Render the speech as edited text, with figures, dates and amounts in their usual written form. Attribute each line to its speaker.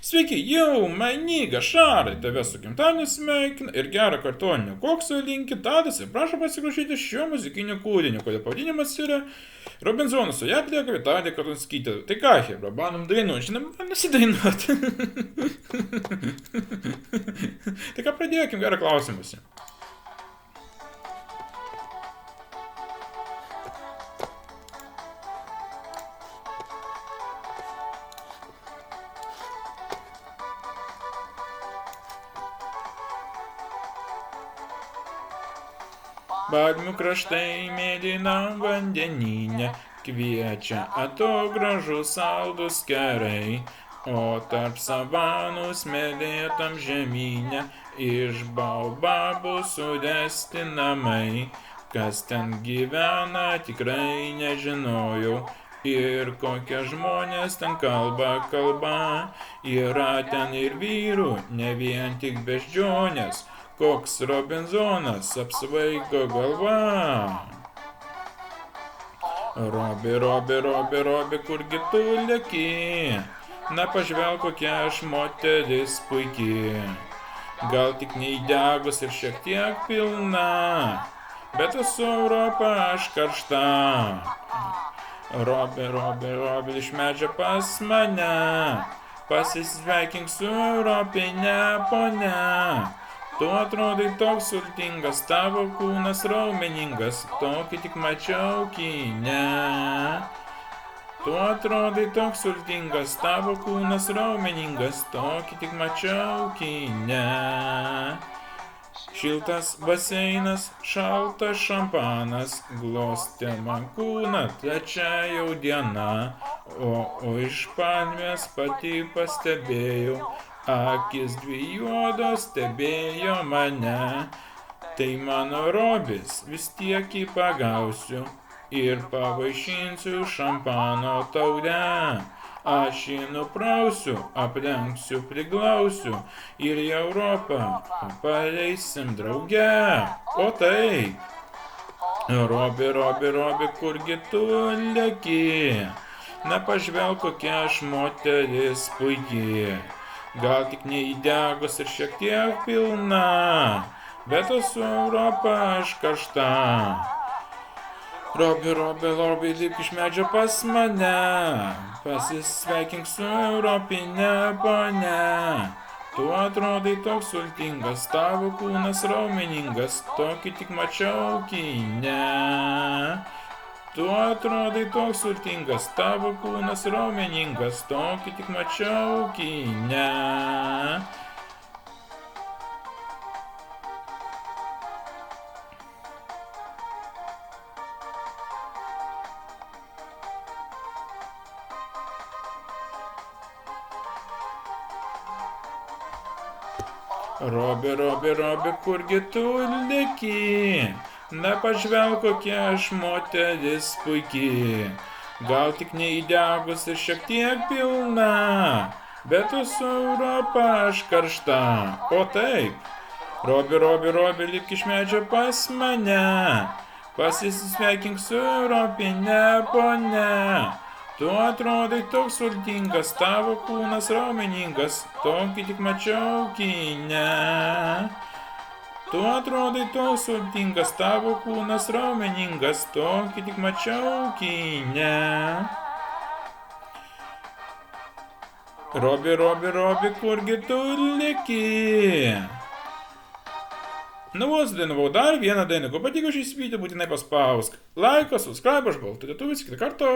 Speaker 1: Sveiki, jau maniga Šarai, tave su gimtadieniu sveikina ir gerą kartoninio kokso linki Tadas ir prašo pasiklausyti šio muzikinio kūrinio, kurio pavadinimas yra Robinzonas, o ją atlieka Vitalija Karonskytė. Tai ką, hebra, bandom dainuoti, žinoma, nusidainuoti. Tai ką pradėkim, gerą klausimuose. Badmių kraštai mėlynam vandenyne kviečia atogražus saldus kerai, o tarp savanų smėlėtam žemyne iš baobabų sudesti namai. Kas ten gyvena, tikrai nežinojau. Ir kokie žmonės ten kalba. Yra ten ir vyrų, ne vien tik beždžionės. Koks Robinzonas apsvaigo galva. Robi, kurgi tu leki? Na pažvelk, kokia aš moteris puikiai. Gal tik neįdegus ir šiek tiek pilna, bet esu Europa aš karšta. Robi, iš medžio pas mane, pasisveikink su europinė ponia. Tu atrodai toks sultingas, tavo kūnas raumeningas, tokį tik mačiau kine. Tu atrodai toks sultingas, tavo kūnas raumeningas, tokį tik mačiau kine. Šiltas baseinas, šaltas šampanas, glostė man kūną, trečia jau diena, o iš palmės pati pastebėjau, akis dvi juodos stebėjo mane. Tai mano Robis, vis tiek jį pagausiu ir pavaišinsiu šampano taurę. Aš jį nuprausiu, aprengsiu, priglausiu ir į Europą pareisim drauge. O taip. Robi, kurgi tu leki? Na pažvelk, kokia aš moteris puikiai. Gal tik neįdegus ir šiek tiek pilna, bet esu Europa aš karšta. Robi, lipk iš medžio pas mane, pasisveikink su europinė ponia. Tu atrodai toks sultingas, tavo kūnas raumeningas, tokį tik mačiau kine. Tu atrodai toks sultingas, tavo kūnas raumeningas, tokį tik mačiau kine. Robi, kurgi tu leki? Na pažvelk, kokia aš moteris puikiai. Gal tik neįdegus ir šiek tiek pilna, bet esu Europa aš karšta. O taip. Robi, lipk iš medžio pas mane, pasisveikink su europinė ponia. Tu atrodai toks sultingas, tavo kūnas raumeningas, tokį tik mačiau kine. Tu atrodai toks sultingas, tavo kūnas raumeningas, tokį tik mačiau kine. Robi, kurgi tu leki? Nu, vos dainavau dar vieną dainą, ko patiko šis video, būtinai paspausk laiką, subscribe, aš baltų lietuvis, kitą kartą.